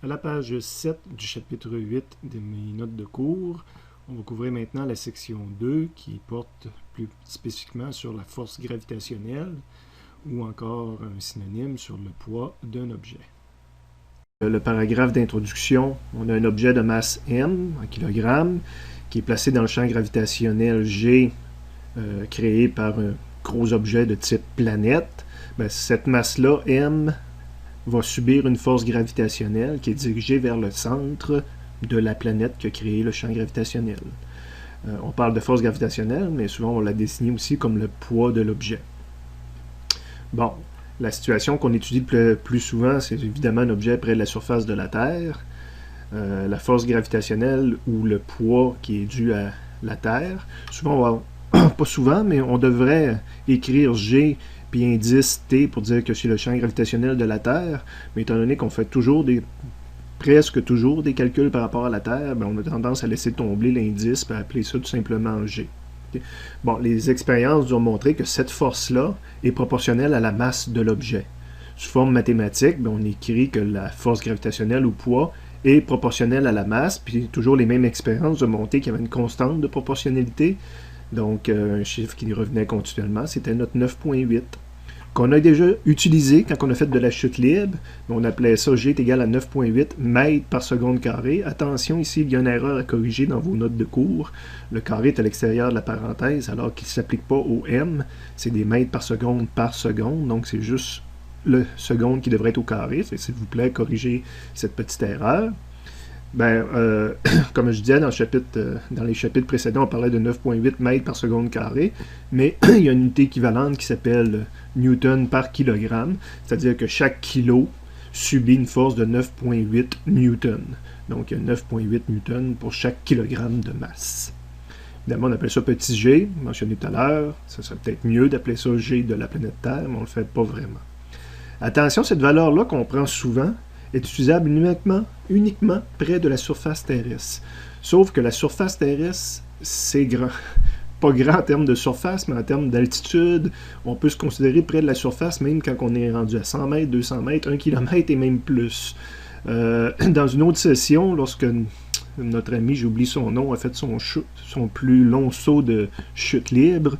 À la page 7 du chapitre 8 de mes notes de cours, on va couvrir maintenant la section 2 qui porte plus spécifiquement sur la force gravitationnelle ou encore un synonyme sur le poids d'un objet. Le paragraphe d'introduction, on a un objet de masse m en kilogrammes qui est placé dans le champ gravitationnel G créé par un gros objet de type planète. Ben, cette masse-là, m, va subir une force gravitationnelle qui est dirigée vers le centre de la planète qui a créé le champ gravitationnel. On parle de force gravitationnelle, mais souvent on la désigne aussi comme le poids de l'objet. Bon, la situation qu'on étudie le plus souvent, c'est évidemment un objet près de la surface de la Terre. La force gravitationnelle ou le poids qui est dû à la Terre. Souvent, on va, pas souvent, mais on devrait écrire G puis indice T pour dire que c'est le champ gravitationnel de la Terre, mais étant donné qu'on fait presque toujours des calculs par rapport à la Terre, ben on a tendance à laisser tomber l'indice et à appeler ça tout simplement G. Okay? Bon, les expériences nous ont montré que cette force-là est proportionnelle à la masse de l'objet. Sous forme mathématique, ben on écrit que la force gravitationnelle ou poids est proportionnelle à la masse, puis toujours les mêmes expériences ont montré qu'il y avait une constante de proportionnalité, donc un chiffre qui revenait continuellement, c'était notre 9.8. Qu'on a déjà utilisé quand on a fait de la chute libre. On appelait ça G est égal à 9.8 mètres par seconde carrée. Attention, ici, il y a une erreur à corriger dans vos notes de cours. Le carré est à l'extérieur de la parenthèse, alors qu'il ne s'applique pas au M. C'est des mètres par seconde, donc c'est juste le seconde qui devrait être au carré. S'il vous plaît, corrigez cette petite erreur. Ben, comme je disais dans les chapitres précédents, on parlait de 9.8 mètres par seconde carrée, mais il y a une unité équivalente qui s'appelle Newton par kilogramme, c'est-à-dire que chaque kilo subit une force de 9.8 newton. Donc, il y a 9.8 newton pour chaque kilogramme de masse. Évidemment, on appelle ça petit g, mentionné tout à l'heure. Ça serait peut-être mieux d'appeler ça g de la planète Terre, mais on ne le fait pas vraiment. Attention, cette valeur-là qu'on prend souvent est utilisable uniquement près de la surface terrestre. Sauf que la surface terrestre, c'est grand. Pas grand en termes de surface, mais en termes d'altitude, on peut se considérer près de la surface, même quand on est rendu à 100 mètres, 200 mètres, 1 km et même plus. Dans une autre session, lorsque notre ami, j'oublie son nom, a fait son plus long saut de chute libre,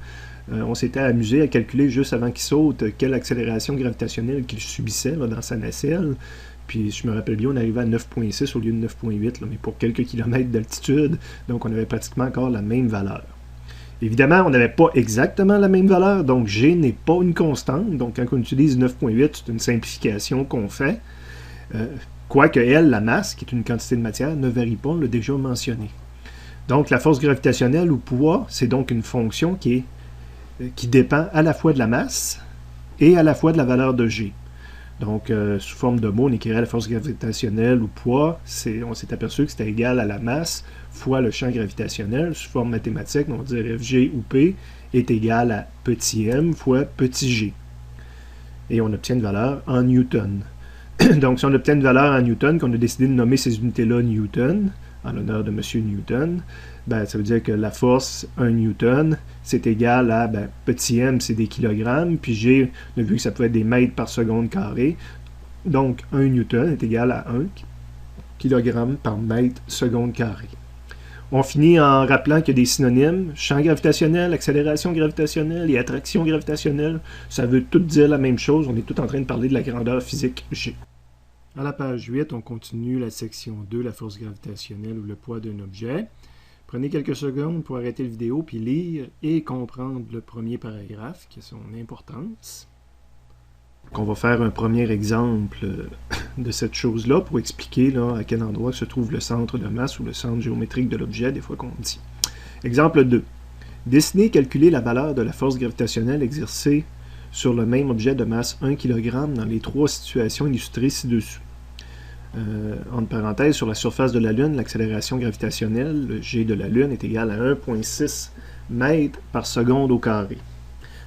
on s'était amusé à calculer juste avant qu'il saute quelle accélération gravitationnelle qu'il subissait là, dans sa nacelle. Puis, je me rappelle bien, on arrivait à 9.6 au lieu de 9.8, mais pour quelques kilomètres d'altitude, donc on avait pratiquement encore la même valeur. Évidemment, on n'avait pas exactement la même valeur, donc G n'est pas une constante, donc quand on utilise 9.8, c'est une simplification qu'on fait. Quoique elle, la masse, qui est une quantité de matière, ne varie pas, on l'a déjà mentionné. Donc, la force gravitationnelle ou poids, c'est donc une fonction qui dépend à la fois de la masse et à la fois de la valeur de G. Donc, sous forme de mots, on écrirait la force gravitationnelle ou poids. On s'est aperçu que c'était égal à la masse fois le champ gravitationnel. Sous forme mathématique, on dirait Fg ou P est égal à petit m fois petit g. Et on obtient une valeur en newton. Donc, si on obtient une valeur en newton, qu'on a décidé de nommer ces unités-là newton, en l'honneur de M. Newton, ben, ça veut dire que la force 1 newton, c'est égal à, petit m, c'est des kilogrammes, puis g, on a vu que ça pouvait être des mètres par seconde carrée. Donc, 1 newton est égal à 1 kg par mètre seconde carrée. On finit en rappelant qu'il y a des synonymes, champ gravitationnel, accélération gravitationnelle et attraction gravitationnelle. Ça veut tout dire la même chose, on est tout en train de parler de la grandeur physique g. À la page 8, on continue la section 2, la force gravitationnelle ou le poids d'un objet. Prenez quelques secondes pour arrêter la vidéo puis lire et comprendre le premier paragraphe, qui a son importance. On va faire un premier exemple de cette chose-là pour expliquer là, à quel endroit se trouve le centre de masse ou le centre géométrique de l'objet, des fois qu'on dit. Exemple 2. Dessiner et calculer la valeur de la force gravitationnelle exercée sur le même objet de masse 1 kg dans les trois situations illustrées ci-dessous. Entre parenthèses, sur la surface de la Lune, l'accélération gravitationnelle, le G de la Lune, est égal à 1,6 mètres par seconde au carré.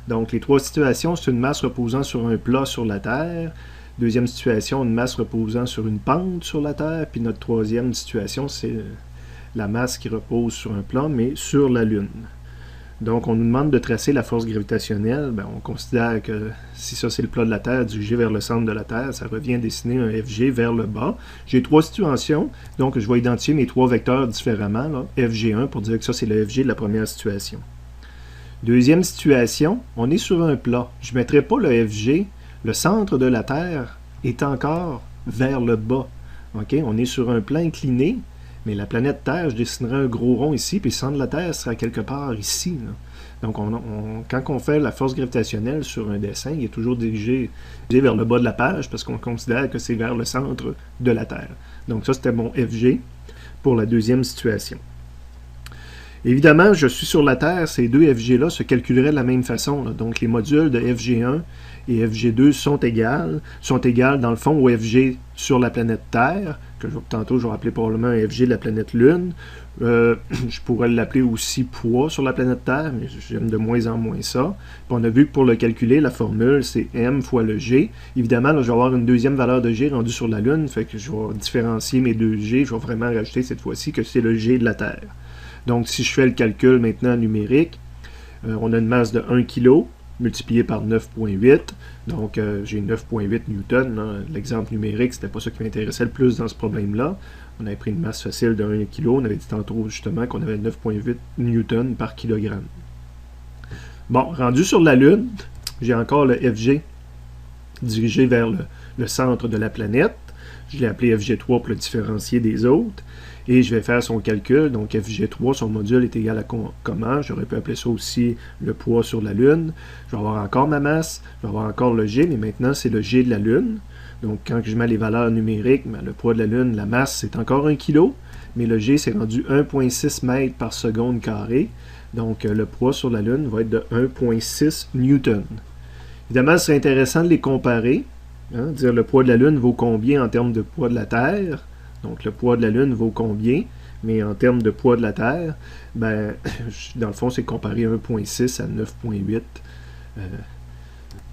Donc, les trois situations, c'est une masse reposant sur un plat sur la Terre. Deuxième situation, une masse reposant sur une pente sur la Terre. Puis notre troisième situation, c'est la masse qui repose sur un plat, mais sur la Lune. Donc, on nous demande de tracer la force gravitationnelle. Ben, on considère que si ça c'est le plat de la Terre dirigé vers le centre de la Terre, ça revient à dessiner un FG vers le bas. J'ai 3 situations, donc je vais identifier mes 3 vecteurs différemment. Là. FG1 pour dire que ça c'est le FG de la première situation. Deuxième situation, on est sur un plat. Je ne mettrai pas le FG. Le centre de la Terre est encore vers le bas. Okay? On est sur un plan incliné. Mais la planète Terre, je dessinerai un gros rond ici, puis le centre de la Terre sera quelque part ici. Là. Donc, quand on fait la force gravitationnelle sur un dessin, il est toujours dirigé vers le bas de la page, parce qu'on considère que c'est vers le centre de la Terre. Donc, ça, c'était mon FG pour la deuxième situation. Évidemment, je suis sur la Terre, ces deux FG-là se calculeraient de la même façon. Là. Donc, les modules de FG1 et FG2 sont égales dans le fond au FG sur la planète Terre, que tantôt je vais appeler probablement un FG de la planète Lune. Je pourrais l'appeler aussi poids sur la planète Terre, mais j'aime de moins en moins ça. Puis on a vu que pour le calculer, la formule, c'est M fois le G. Évidemment, là, je vais avoir une deuxième valeur de G rendue sur la Lune, fait que je vais différencier mes deux G. Je vais vraiment rajouter cette fois-ci que c'est le G de la Terre. Donc, si je fais le calcul maintenant numérique, on a une masse de 1 kg multiplié par 9,8. Donc, j'ai 9,8 newtons. L'exemple numérique, c'était pas ça qui m'intéressait le plus dans ce problème-là. On avait pris une masse facile de 1 kg. On avait dit tantôt justement qu'on avait 9,8 newtons par kilogramme. Bon, rendu sur la Lune, j'ai encore le FG dirigé vers le centre de la planète. Je l'ai appelé FG3 pour le différencier des autres. Et je vais faire son calcul. Donc, FG3, son module est égal à comment? J'aurais pu appeler ça aussi le poids sur la Lune. Je vais avoir encore ma masse, je vais avoir encore le G, mais maintenant, c'est le G de la Lune. Donc, quand je mets les valeurs numériques, le poids de la Lune, la masse, c'est encore 1 kg, mais le G, c'est rendu 1,6 mètres par seconde carré. Donc, le poids sur la Lune va être de 1,6 newton. Évidemment, c'est intéressant de les comparer. Hein, dire le poids de la Lune vaut combien en termes de poids de la Terre. Donc, le poids de la Lune vaut combien? Mais en termes de poids de la Terre, ben, dans le fond, c'est comparer 1,6 à 9,8.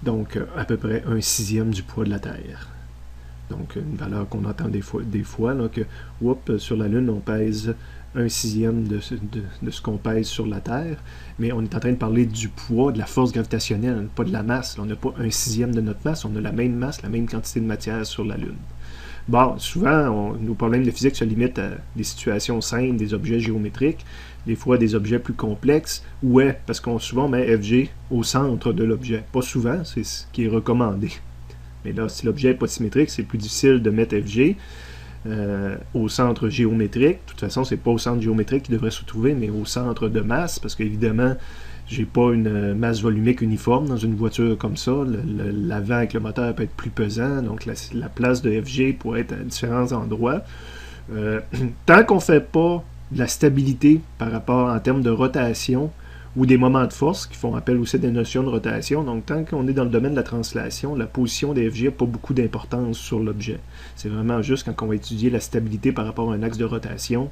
Donc, à peu près 1/6 du poids de la Terre. Donc, une valeur qu'on entend des fois là, que, sur la Lune, on pèse 1/6 de ce qu'on pèse sur la Terre. Mais on est en train de parler du poids, de la force gravitationnelle, pas de la masse. Là, on n'a pas 1/6 de notre masse, on a la même masse, la même quantité de matière sur la Lune. Bon, souvent, nos problèmes de physique se limitent à des situations simples, des objets géométriques, des fois des objets plus complexes. Ouais, parce qu'on souvent met FG au centre de l'objet. Pas souvent, c'est ce qui est recommandé. Mais là, si l'objet n'est pas symétrique, c'est plus difficile de mettre FG au centre géométrique. De toute façon, c'est pas au centre géométrique qui devrait se trouver, mais au centre de masse, parce qu'évidemment, j'ai pas une masse volumique uniforme dans une voiture comme ça. L'avant avec le moteur peut être plus pesant, donc la place de FG pourrait être à différents endroits. Tant qu'on ne fait pas de la stabilité par rapport en termes de rotation ou des moments de force qui font appel aussi à des notions de rotation, donc tant qu'on est dans le domaine de la translation, la position des FG n'a pas beaucoup d'importance sur l'objet. C'est vraiment juste quand on va étudier la stabilité par rapport à un axe de rotation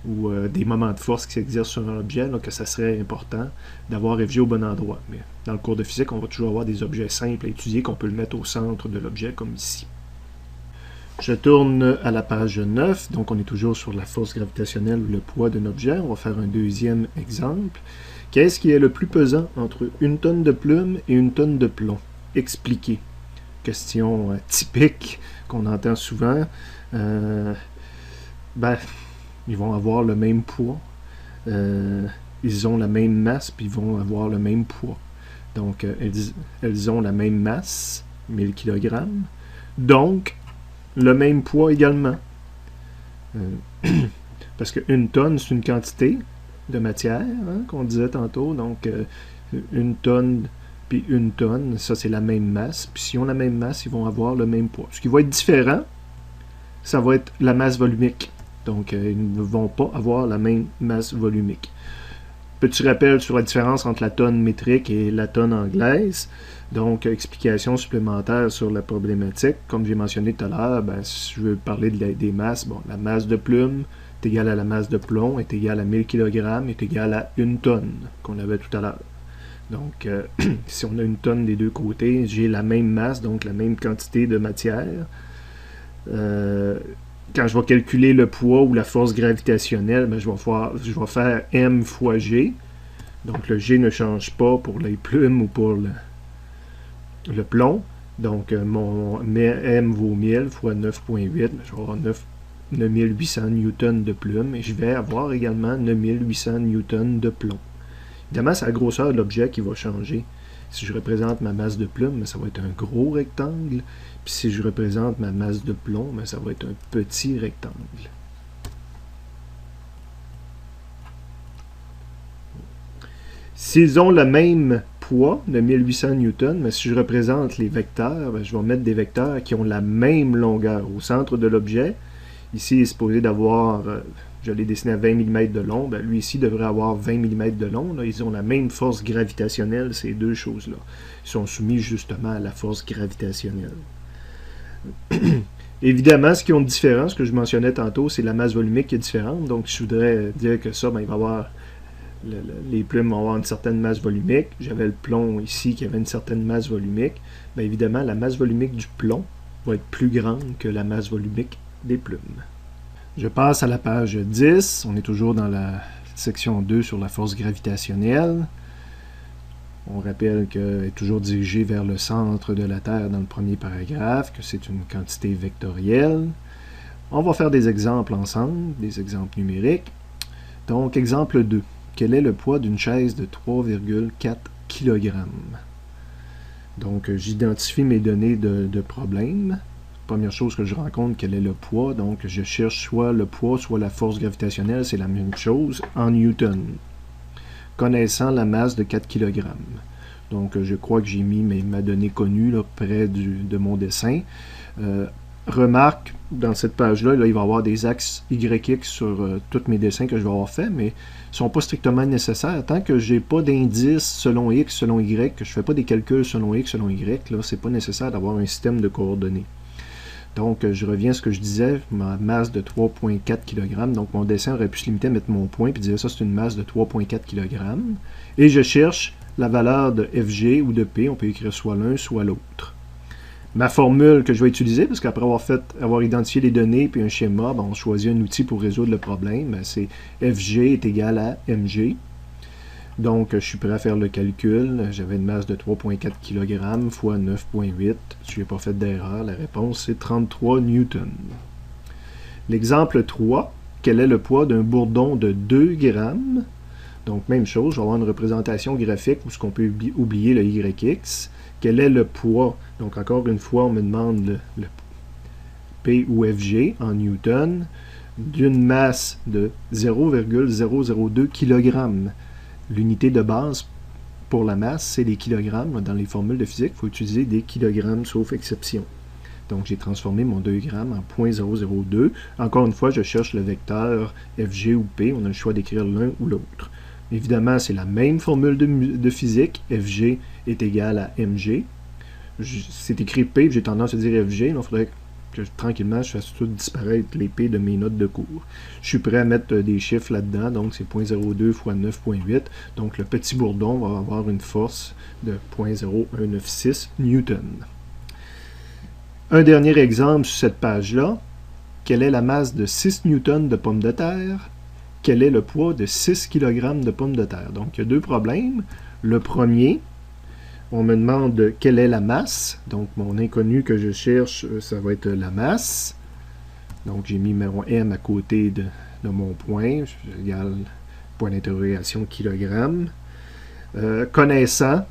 ou des moments de force qui s'exercent sur un objet, là, que ça serait important d'avoir FG au bon endroit. Mais dans le cours de physique, on va toujours avoir des objets simples à étudier qu'on peut le mettre au centre de l'objet, comme ici. Je tourne à la page 9, donc on est toujours sur la force gravitationnelle ou le poids d'un objet. On va faire un deuxième exemple. Qu'est-ce qui est le plus pesant entre 1 tonne de plume et 1 tonne de plomb? Expliquez. Question typique qu'on entend souvent. Ils vont avoir le même poids, ils ont la même masse, puis ils vont avoir le même poids. Donc, elles ont la même masse, 1000 kg, donc le même poids également. Parce que 1 tonne, c'est une quantité de matière, hein, qu'on disait tantôt, donc 1 tonne puis 1 tonne, ça c'est la même masse, puis s'ils ont la même masse, ils vont avoir le même poids. Ce qui va être différent, ça va être la masse volumique. Donc, ils ne vont pas avoir la même masse volumique. Petit rappel sur la différence entre la tonne métrique et la tonne anglaise. Donc, explication supplémentaire sur la problématique. Comme j'ai mentionné tout à l'heure, si je veux parler des masses, la masse de plume est égale à la masse de plomb, est égale à 1000 kg, est égale à 1 tonne, qu'on avait tout à l'heure. Donc, si on a 1 tonne des deux côtés, j'ai la même masse, donc la même quantité de matière. Quand je vais calculer le poids ou la force gravitationnelle, je vais faire M fois G. Donc le G ne change pas pour les plumes ou pour le plomb. Donc mon M vaut 1000 fois 9.8, je vais avoir 9800 newtons de plume et je vais avoir également 9800 newtons de plomb. Évidemment, c'est la grosseur de l'objet qui va changer. Si je représente ma masse de plume, ça va être un gros rectangle. Puis si je représente ma masse de plomb, ça va être un petit rectangle. S'ils ont le même poids de 1800 newtons, mais si je représente les vecteurs, je vais mettre des vecteurs qui ont la même longueur au centre de l'objet. Ici, il est supposé d'avoir, je l'ai dessiné à 20 mm de long, lui ici devrait avoir 20 mm de long. Là, ils ont la même force gravitationnelle, ces deux choses-là. Ils sont soumis justement à la force gravitationnelle. Évidemment, ce qui ont de différent, ce que je mentionnais tantôt, c'est la masse volumique qui est différente. Donc, je voudrais dire que ça, il va avoir les plumes vont avoir une certaine masse volumique. J'avais le plomb ici qui avait une certaine masse volumique. Bien évidemment, la masse volumique du plomb va être plus grande que la masse volumique des plumes. Je passe à la page 10. On est toujours dans la section 2 sur la force gravitationnelle. On rappelle qu'elle est toujours dirigée vers le centre de la Terre dans le premier paragraphe, que c'est une quantité vectorielle. On va faire des exemples ensemble, des exemples numériques. Donc, exemple 2. Quel est le poids d'une chaise de 3,4 kg? Donc, j'identifie mes données de problème. Première chose que je rencontre, quel est le poids? Donc, je cherche soit le poids, soit la force gravitationnelle, c'est la même chose, en newton. Connaissant la masse de 4 kg. Donc, je crois que j'ai mis ma donnée connue là, près de mon dessin. Remarque, dans cette page-là, il va y avoir des axes YX sur tous mes dessins que je vais avoir fait, mais ils ne sont pas strictement nécessaires. Tant que je n'ai pas d'indice selon X, selon Y, que je ne fais pas des calculs selon X, selon Y, ce n'est pas nécessaire d'avoir un système de coordonnées. Donc, je reviens à ce que je disais, ma masse de 3,4 kg. Donc, mon dessin aurait pu se limiter à mettre mon point et dire ça, c'est une masse de 3,4 kg. Et je cherche la valeur de FG ou de P. On peut écrire soit l'un, soit l'autre. Ma formule que je vais utiliser, parce qu'après avoir identifié les données et un schéma, on choisit un outil pour résoudre le problème. C'est FG est égal à MG. Donc, je suis prêt à faire le calcul. J'avais une masse de 3,4 kg fois 9,8. Je n'ai pas fait d'erreur. La réponse, c'est 33 newtons. L'exemple 3. Quel est le poids d'un bourdon de 2 grammes? Donc, même chose. Je vais avoir une représentation graphique où on peut oublier le YX. Quel est le poids? Donc, encore une fois, on me demande le P ou FG en newton d'une masse de 0,002 kg. L'unité de base pour la masse, c'est les kilogrammes. Dans les formules de physique, il faut utiliser des kilogrammes, sauf exception. Donc, j'ai transformé mon 2 grammes en 0,002. Encore une fois, je cherche le vecteur FG ou P. On a le choix d'écrire l'un ou l'autre. Évidemment, c'est la même formule de physique. FG est égal à MG. C'est écrit P, j'ai tendance à dire FG. Il faudrait que tranquillement, je fasse tout disparaître les P de mes notes de cours. Je suis prêt à mettre des chiffres là-dedans, donc c'est 0,02 fois 9,8. Donc le petit bourdon va avoir une force de 0,0196 newton. Un dernier exemple sur cette page-là. Quelle est la masse de 6 newtons de pommes de terre? Quel est le poids de 6 kg de pommes de terre? Donc il y a deux problèmes. Le premier, on me demande quelle est la masse. Donc, mon inconnu que je cherche, ça va être la masse. Donc, j'ai mis mon M à côté de mon point. J'égale point d'interrogation kilogramme. Connaissant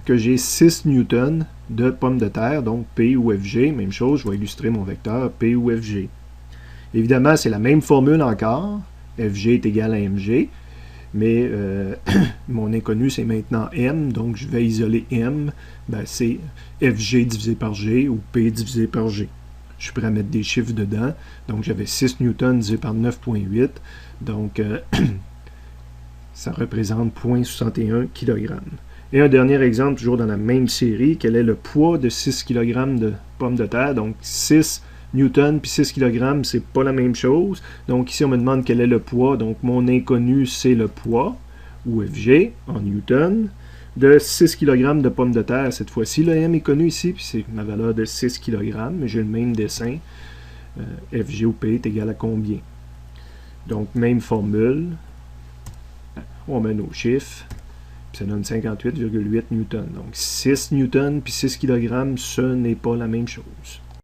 que j'ai 6 newtons de pommes de terre, donc P ou FG. Même chose, je vais illustrer mon vecteur P ou FG. Évidemment, c'est la même formule encore. FG est égal à MG. Mais mon inconnu, c'est maintenant M, donc je vais isoler M. C'est FG divisé par G ou P divisé par G. Je suis prêt à mettre des chiffres dedans. Donc, j'avais 6 newtons divisé par 9,8. Donc, ça représente 0,61 kg. Et un dernier exemple, toujours dans la même série. Quel est le poids de 6 kg de pommes de terre? Donc, 6 newtons puis 6 kg, c'est pas la même chose. Donc ici, on me demande quel est le poids. Donc mon inconnu, c'est le poids, ou FG, en newton, de 6 kg de pommes de terre. Cette fois-ci, le M est connu ici, puis c'est ma valeur de 6 kg, mais j'ai le même dessin. FG ou P est égal à combien? Donc, même formule. On met nos chiffres, puis ça donne 58,8 newtons. Donc 6 newtons puis 6 kg, ce n'est pas la même chose.